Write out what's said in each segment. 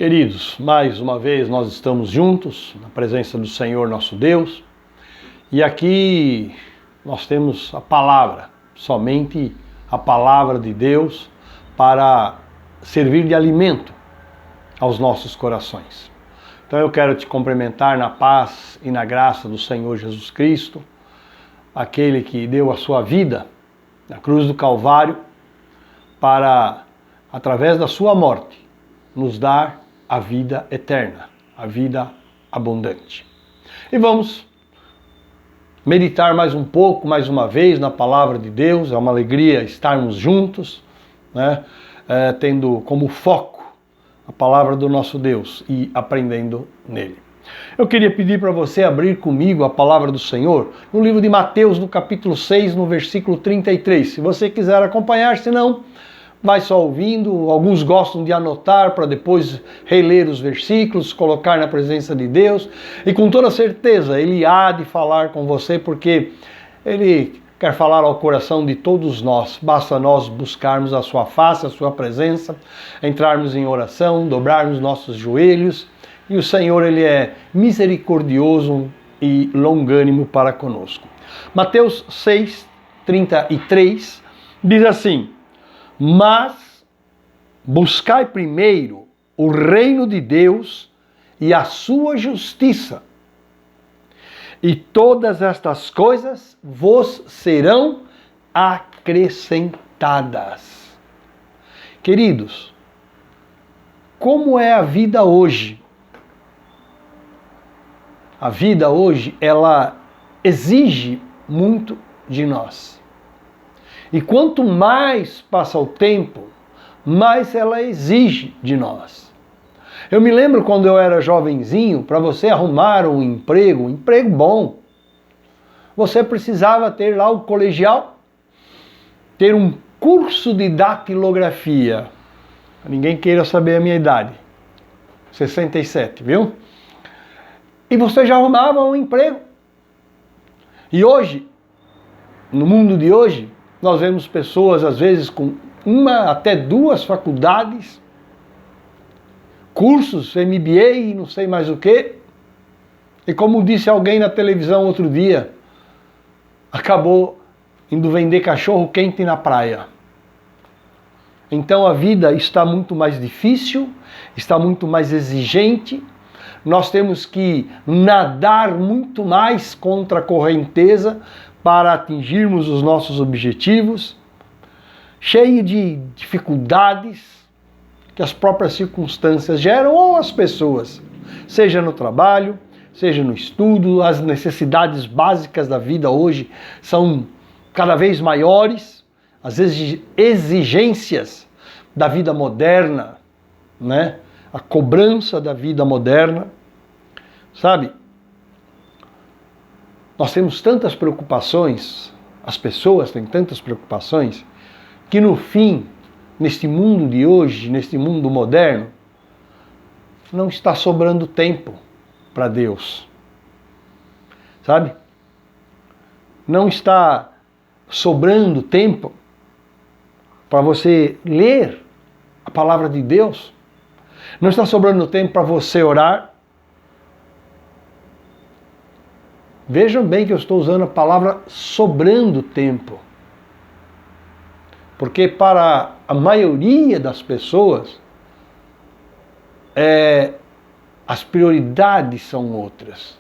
Queridos, mais uma vez nós estamos juntos na presença do Senhor nosso Deus e aqui nós temos a palavra, somente a palavra de Deus para servir de alimento aos nossos corações. Então eu quero te cumprimentar na paz e na graça do Senhor Jesus Cristo, aquele que deu a sua vida na cruz do Calvário para, através da sua morte, nos dar a vida eterna, a vida abundante. E vamos meditar mais um pouco, mais uma vez, na palavra de Deus. É uma alegria estarmos juntos, né? Tendo como foco a palavra do nosso Deus e aprendendo nele. Eu queria pedir para você abrir comigo a palavra do Senhor no livro de Mateus, no capítulo 6, no versículo 33. Se você quiser acompanhar, se não, vai só ouvindo. Alguns gostam de anotar para depois reler os versículos, colocar na presença de Deus. E com toda certeza Ele há de falar com você, porque Ele quer falar ao coração de todos nós. Basta nós buscarmos a sua face, a sua presença, entrarmos em oração, dobrarmos nossos joelhos. E o Senhor, Ele é misericordioso e longânimo para conosco. Mateus 6, 33 diz assim: mas buscai primeiro o reino de Deus e a sua justiça, e todas estas coisas vos serão acrescentadas. Queridos, como é a vida hoje? A vida hoje, ela exige muito de nós. E quanto mais passa o tempo, mais ela exige de nós. Eu me lembro quando eu era jovenzinho, para você arrumar um emprego bom, você precisava ter lá o colegial, ter um curso de datilografia. Ninguém queira saber a minha idade. 67, viu? E você já arrumava um emprego. E hoje, no mundo de hoje, nós vemos pessoas, às vezes, com uma até duas faculdades, cursos, MBA e não sei mais o quê. E como disse alguém na televisão outro dia, acabou indo vender cachorro quente na praia. Então a vida está muito mais difícil, está muito mais exigente. Nós temos que nadar muito mais contra a correnteza para atingirmos os nossos objetivos, cheio de dificuldades que as próprias circunstâncias geram, ou as pessoas, seja no trabalho, seja no estudo. As necessidades básicas da vida hoje são cada vez maiores, as exigências da vida moderna, né? A cobrança da vida moderna, sabe? Nós temos tantas preocupações, as pessoas têm tantas preocupações, que no fim, neste mundo de hoje, neste mundo moderno, não está sobrando tempo para Deus. Sabe? Não está sobrando tempo para você ler a palavra de Deus. Não está sobrando tempo para você orar. Vejam bem que eu estou usando a palavra sobrando tempo. Porque para a maioria das pessoas, as prioridades são outras.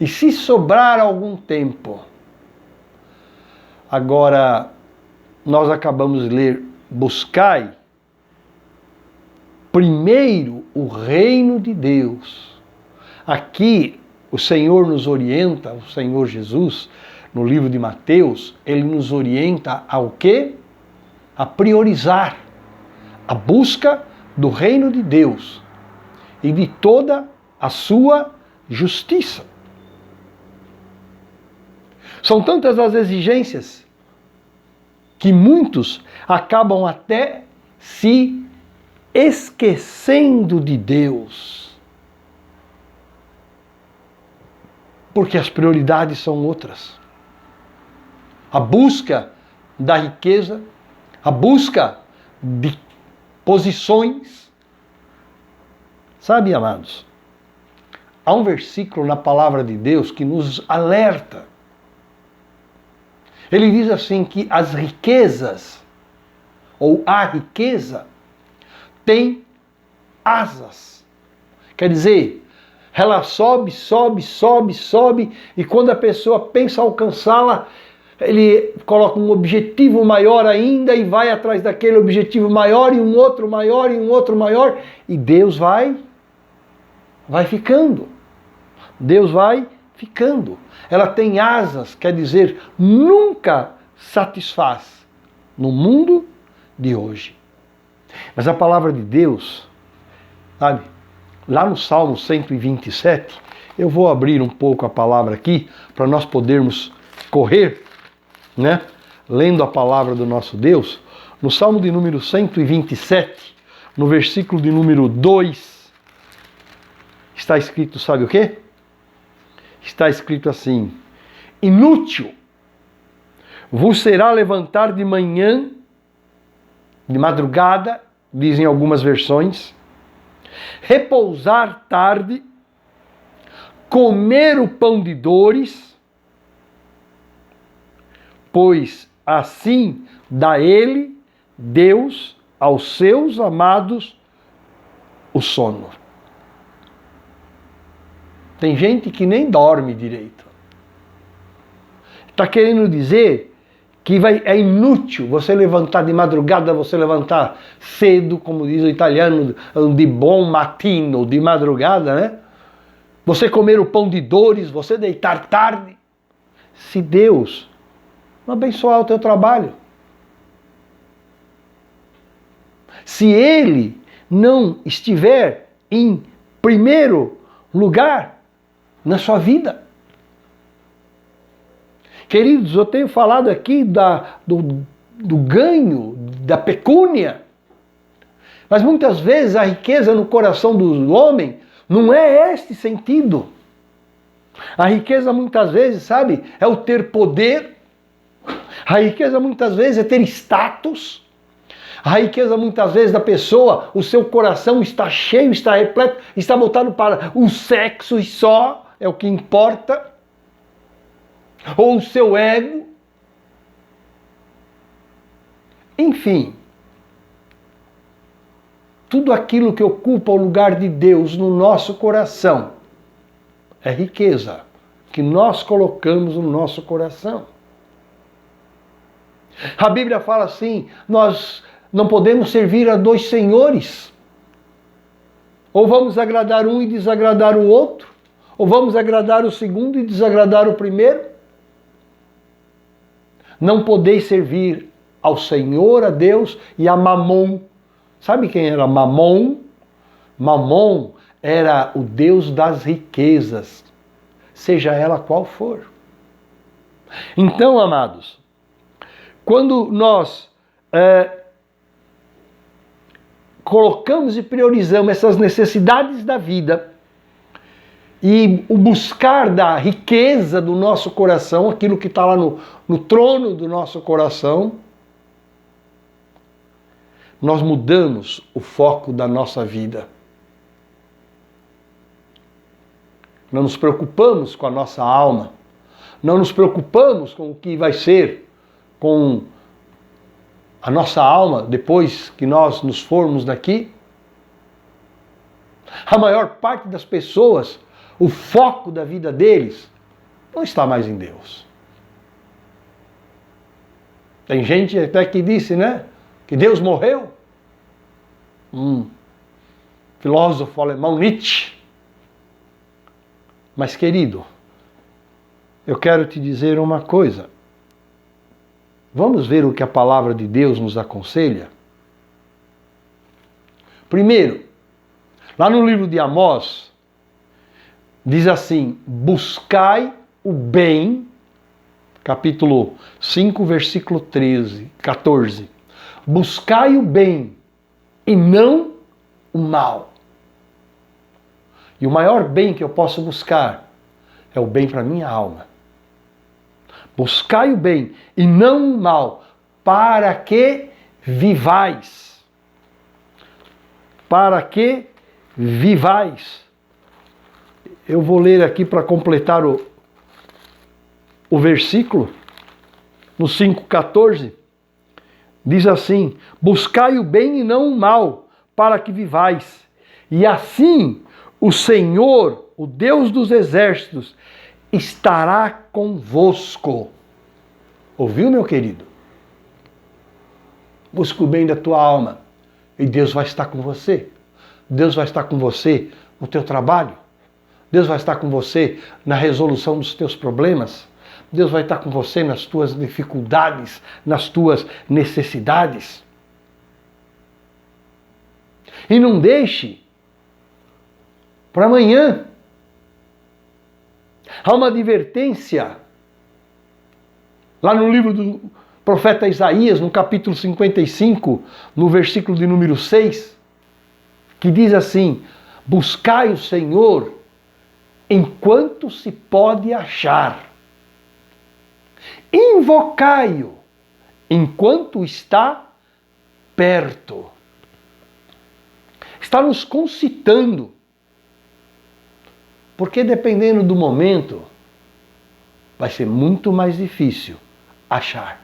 E se sobrar algum tempo, agora nós acabamos de ler: buscai primeiro o reino de Deus. Aqui o Senhor nos orienta, o Senhor Jesus, no livro de Mateus, Ele nos orienta ao quê? A priorizar a busca do reino de Deus e de toda a sua justiça. São tantas as exigências que muitos acabam até se esquecendo de Deus. Porque as prioridades são outras. A busca da riqueza, a busca de posições, Sabe, amados, há um versículo na palavra de Deus que nos alerta. Ele diz assim que as riquezas, ou a riqueza, tem asas. Quer dizer, ela sobe, sobe, sobe, sobe, e quando a pessoa pensa alcançá-la, ele coloca um objetivo maior ainda e vai atrás daquele objetivo maior e um outro maior e um outro maior, e Deus vai ficando. Deus vai ficando. Ela tem asas, quer dizer, nunca satisfaz no mundo de hoje. Mas a palavra de Deus, sabe, lá no Salmo 127, eu vou abrir um pouco a palavra aqui para nós podermos correr, né, lendo a palavra do nosso Deus. No Salmo de número 127, no versículo de número 2, está escrito, sabe o quê? Está escrito assim: inútil vos será levantar de manhã, de madrugada, dizem algumas versões, repousar tarde, comer o pão de dores, pois assim dá ele, Deus, aos seus amados o sono. Tem gente que nem dorme direito. Está querendo dizer que é inútil você levantar de madrugada, você levantar cedo, como diz o italiano, de buon mattino, de madrugada, né? Você comer o pão de dores, você deitar tarde. Se Deus não abençoar o teu trabalho, se Ele não estiver em primeiro lugar na sua vida. Queridos, eu tenho falado aqui do ganho, da pecúnia, mas muitas vezes a riqueza no coração do homem não é este sentido. A riqueza muitas vezes, sabe, é o ter poder. A riqueza muitas vezes é ter status. A riqueza muitas vezes da pessoa, o seu coração está cheio, está repleto, está voltado para o sexo e só é o que importa. Ou o seu ego. Enfim, tudo aquilo que ocupa o lugar de Deus no nosso coração é riqueza que nós colocamos no nosso coração. A Bíblia fala assim: nós não podemos servir a dois senhores. Ou vamos agradar um e desagradar o outro, ou vamos agradar o segundo e desagradar o primeiro. Não podeis servir ao Senhor, a Deus, e a Mamon. Sabe quem era Mamon? Mamon era o Deus das riquezas, seja ela qual for. Então, amados, quando nós colocamos e priorizamos essas necessidades da vida e o buscar da riqueza do nosso coração, aquilo que está lá no trono do nosso coração, nós mudamos o foco da nossa vida. Não nos preocupamos com a nossa alma, não nos preocupamos com o que vai ser com a nossa alma depois que nós nos formos daqui. A maior parte das pessoas, o foco da vida deles não está mais em Deus. Tem gente até que disse, né, que Deus morreu. Filósofo alemão Nietzsche. Mas, querido, eu quero te dizer uma coisa. Vamos ver o que a palavra de Deus nos aconselha? Primeiro, lá no livro de Amós, diz assim: buscai o bem, capítulo 5, versículo 14. Buscai o bem e não o mal. E o maior bem que eu posso buscar é o bem para a minha alma. Buscai o bem e não o mal, para que vivais. Para que vivais. Eu vou ler aqui para completar o versículo, no 5,14, diz assim: buscai o bem e não o mal, para que vivais. E assim o Senhor, o Deus dos exércitos, estará convosco. Ouviu, meu querido? Busca o bem da tua alma e Deus vai estar com você. Deus vai estar com você no teu trabalho. Deus vai estar com você na resolução dos teus problemas. Deus vai estar com você nas tuas dificuldades, nas tuas necessidades. E não deixe para amanhã. Há uma advertência lá no livro do profeta Isaías, no capítulo 55, no versículo de número 6, que diz assim: buscai o Senhor enquanto se pode achar. Invocai-o enquanto está perto. Está nos concitando. Porque dependendo do momento, vai ser muito mais difícil achar.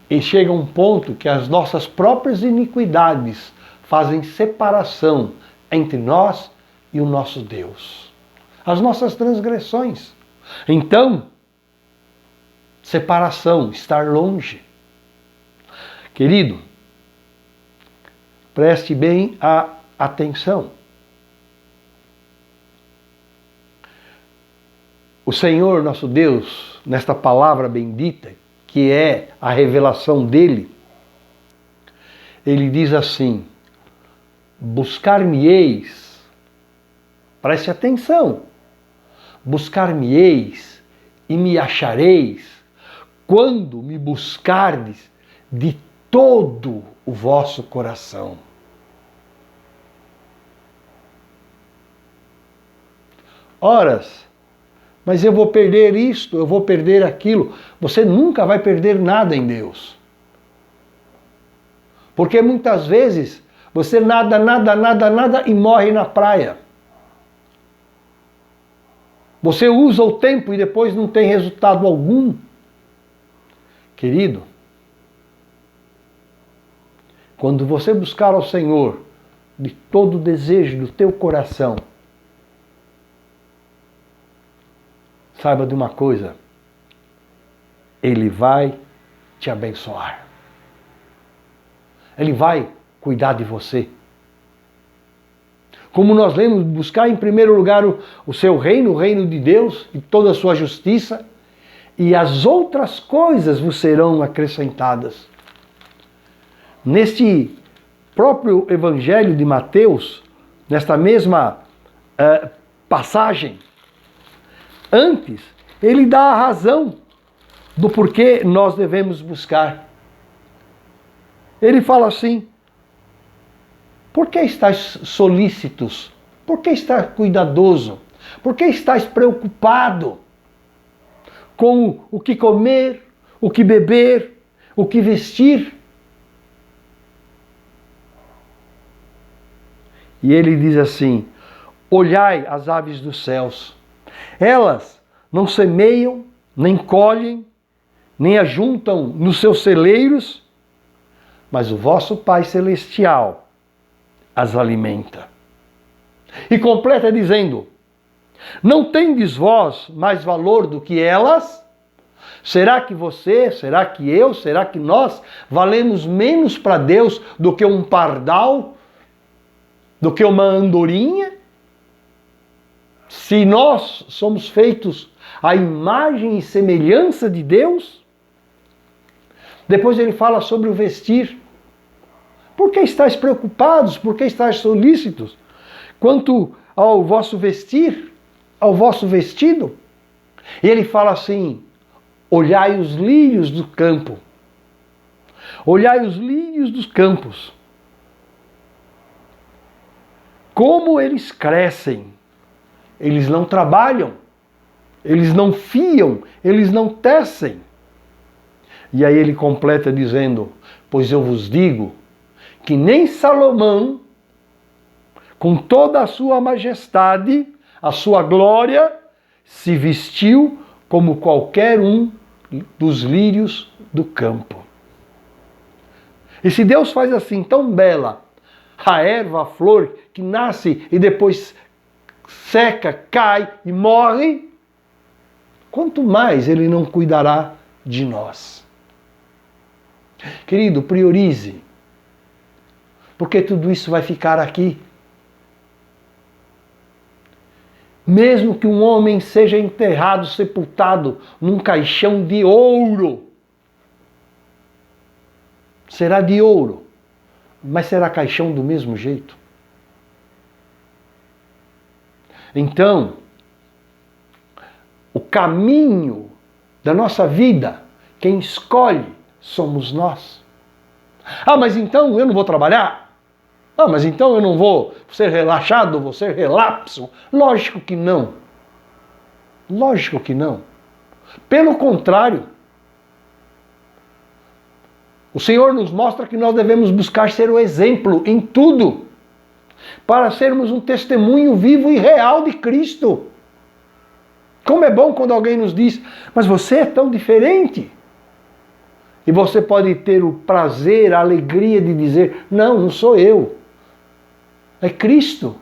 E chega um ponto que as nossas próprias iniquidades fazem separação entre nós e o nosso Deus. As nossas transgressões. Então, separação, estar longe. Querido, preste bem a atenção. O Senhor, nosso Deus, nesta palavra bendita, que é a revelação dele, ele diz assim: buscar-me-eis, preste atenção, buscar-me-eis e me achareis quando me buscardes de todo o vosso coração. Horas, mas eu vou perder isto, eu vou perder aquilo. Você nunca vai perder nada em Deus. Porque muitas vezes você nada e morre na praia. Você usa o tempo e depois não tem resultado algum. Querido, quando você buscar ao Senhor de todo o desejo do teu coração, saiba de uma coisa, Ele vai te abençoar. Ele vai cuidar de você. Como nós lemos, buscar em primeiro lugar o seu reino, o reino de Deus e toda a sua justiça, e as outras coisas vos serão acrescentadas. Neste próprio Evangelho de Mateus, nesta mesma passagem, antes, ele dá a razão do porquê nós devemos buscar. Ele fala assim: por que estáis solícitos? Por que estáis cuidadoso? Por que estáis preocupado com o que comer, o que beber, o que vestir? E ele diz assim: olhai as aves dos céus. Elas não semeiam, nem colhem, nem ajuntam nos seus celeiros, mas o vosso Pai Celestial as alimenta. E completa dizendo: não tendes vós mais valor do que elas? Será que você, será que eu, será que nós valemos menos para Deus do que um pardal, do que uma andorinha? Se nós somos feitos à imagem e semelhança de Deus? Depois ele fala sobre o vestir. Por que estáis preocupados? Por que estáis solícitos? Quanto ao vosso vestir, ao vosso vestido? E ele fala assim: olhai os lírios do campo. Olhai os lírios dos campos. Como eles crescem. Eles não trabalham. Eles não fiam. Eles não tecem. E aí ele completa dizendo: pois eu vos digo que nem Salomão, com toda a sua majestade, a sua glória, se vestiu como qualquer um dos lírios do campo. E se Deus faz assim tão bela a erva, a flor, que nasce e depois seca, cai e morre, quanto mais Ele não cuidará de nós. Querido, priorize, porque tudo isso vai ficar aqui. Mesmo que um homem seja enterrado, sepultado num caixão de ouro, será de ouro, mas será caixão do mesmo jeito. Então, o caminho da nossa vida, quem escolhe somos nós. Ah, mas então eu não vou trabalhar? Ah, mas então eu não vou ser relaxado, vou ser relapso? Lógico que não. Lógico que não. Pelo contrário, o Senhor nos mostra que nós devemos buscar ser o exemplo em tudo, para sermos um testemunho vivo e real de Cristo. Como é bom quando alguém nos diz: mas você é tão diferente. E você pode ter o prazer, a alegria de dizer: não, não sou eu. É Cristo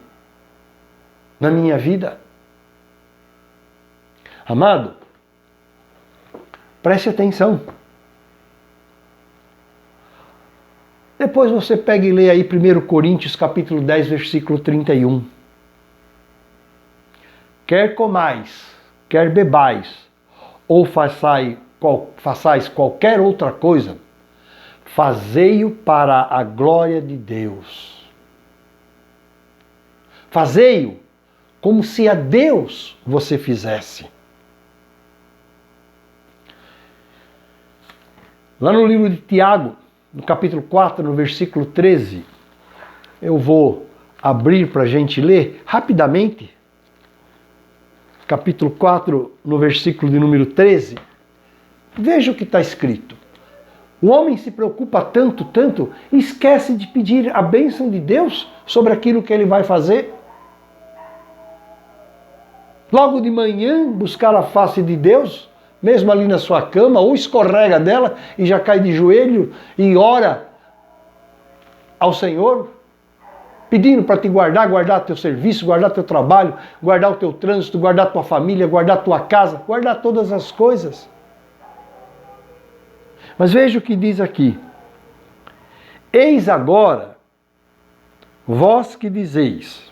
na minha vida. Amado, preste atenção. Depois você pega e lê aí 1 Coríntios capítulo 10, versículo 31. Quer comais, quer bebais, ou façais qualquer outra coisa, fazei-o para a glória de Deus. Fazei-o como se a Deus você fizesse. Lá no livro de Tiago, no capítulo 4, no versículo 13, eu vou abrir para a gente ler rapidamente. Capítulo 4, no versículo de número 13. Veja o que está escrito. O homem se preocupa tanto, esquece de pedir a bênção de Deus sobre aquilo que ele vai fazer. Logo de manhã, buscar a face de Deus, mesmo ali na sua cama, ou escorrega dela e já cai de joelho e ora ao Senhor, pedindo para te guardar teu serviço, guardar teu trabalho, guardar o teu trânsito, guardar tua família, guardar tua casa, guardar todas as coisas. Mas veja o que diz aqui. Eis agora, vós que dizeis,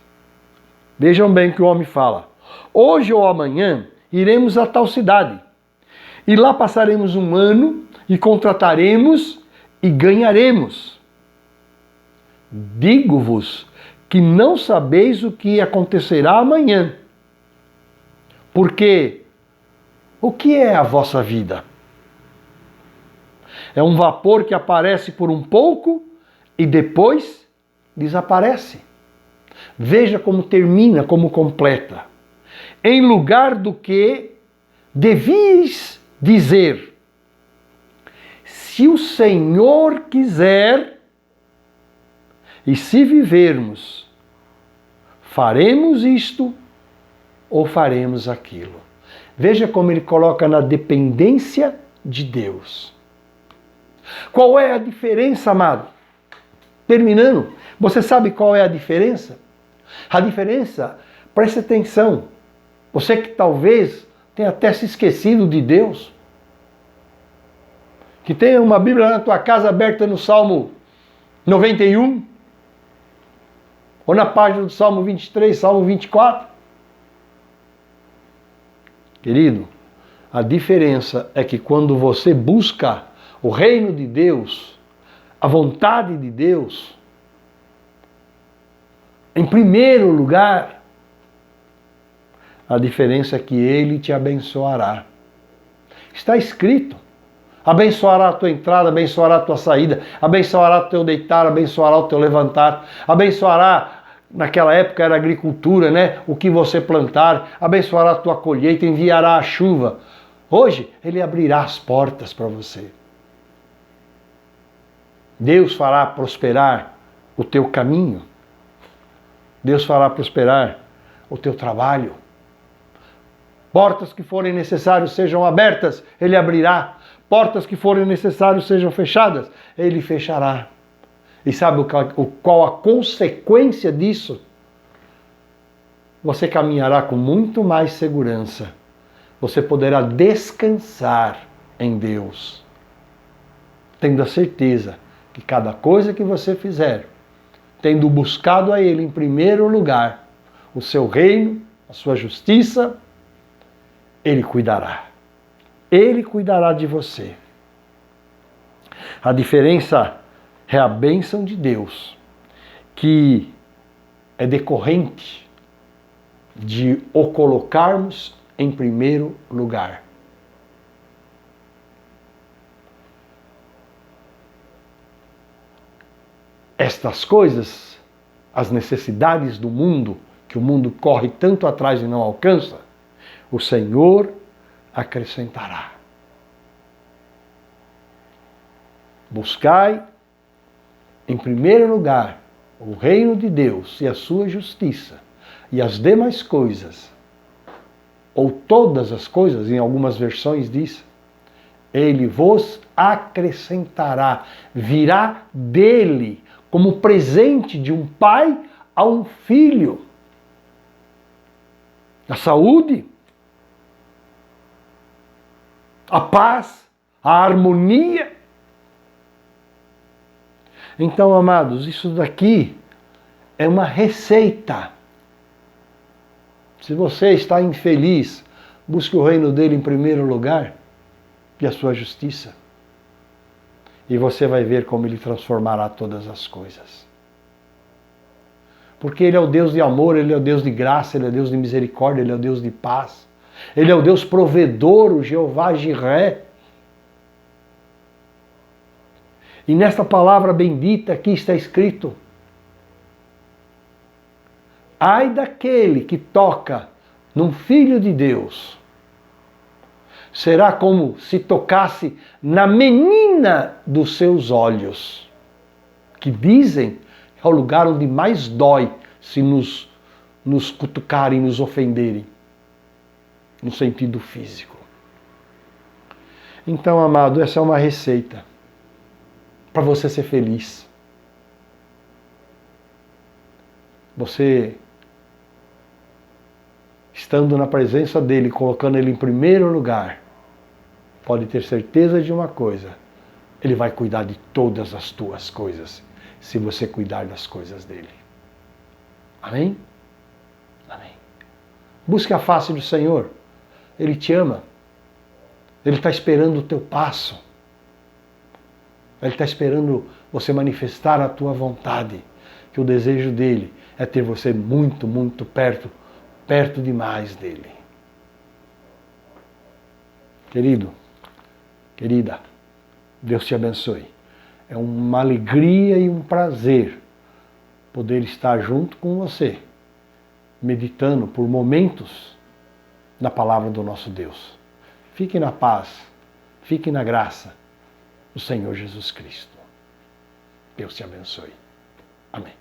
vejam bem o que o homem fala, hoje ou amanhã iremos a tal cidade, e lá passaremos um ano, e contrataremos, e ganharemos. Digo-vos que não sabeis o que acontecerá amanhã. Porque o que é a vossa vida? É um vapor que aparece por um pouco e depois desaparece. Veja como termina, como completa. Em lugar do que devíeis dizer: se o Senhor quiser, e se vivermos, faremos isto ou faremos aquilo. Veja como ele coloca na dependência de Deus. Qual é a diferença, amado? Terminando, você sabe qual é a diferença? A diferença, preste atenção, você que talvez tenha até se esquecido de Deus, que tenha uma Bíblia na tua casa aberta no Salmo 91, ou na página do Salmo 23, Salmo 24. Querido, a diferença é que quando você busca o reino de Deus, a vontade de Deus, em primeiro lugar, a diferença é que Ele te abençoará. Está escrito. Abençoará a tua entrada, abençoará a tua saída, abençoará o teu deitar, abençoará o teu levantar, abençoará, naquela época era agricultura, né? O que você plantar, abençoará a tua colheita, enviará a chuva. Hoje, Ele abrirá as portas para você. Deus fará prosperar o teu caminho. Deus fará prosperar o teu trabalho. Portas que forem necessárias sejam abertas, Ele abrirá. Portas que forem necessárias sejam fechadas, Ele fechará. E sabe qual a consequência disso? Você caminhará com muito mais segurança. Você poderá descansar em Deus, tendo a certeza que cada coisa que você fizer, tendo buscado a Ele em primeiro lugar, o seu reino, a sua justiça, Ele cuidará. Ele cuidará de você. A diferença é a bênção de Deus, que é decorrente de o colocarmos em primeiro lugar. Estas coisas, as necessidades do mundo, que o mundo corre tanto atrás e não alcança, o Senhor acrescentará. Buscai, em primeiro lugar, o reino de Deus e a sua justiça, e as demais coisas, ou todas as coisas, em algumas versões diz, Ele vos acrescentará, virá dele, como presente de um pai a um filho. A saúde, a paz, a harmonia. Então, amados, isso daqui é uma receita. Se você está infeliz, busque o reino dele em primeiro lugar e a sua justiça. E você vai ver como ele transformará todas as coisas. Porque ele é o Deus de amor, ele é o Deus de graça, ele é o Deus de misericórdia, ele é o Deus de paz. Ele é o Deus provedor, o Jeová Jiré. E nesta palavra bendita aqui está escrito: ai daquele que toca num filho de Deus, será como se tocasse na menina dos seus olhos, que dizem é o lugar onde mais dói se nos cutucarem, nos ofenderem, no sentido físico. Então, amado, essa é uma receita para você ser feliz. Você, estando na presença dele, colocando ele em primeiro lugar, pode ter certeza de uma coisa: ele vai cuidar de todas as tuas coisas, se você cuidar das coisas dele. Amém? Amém. Busque a face do Senhor. Ele te ama. Ele está esperando o teu passo. Ele está esperando você manifestar a tua vontade. Que o desejo dele é ter você muito, muito perto, perto demais dele. Querido, querida, Deus te abençoe. É uma alegria e um prazer poder estar junto com você, meditando por momentos na palavra do nosso Deus. Fique na paz, fique na graça do Senhor Jesus Cristo. Deus te abençoe. Amém.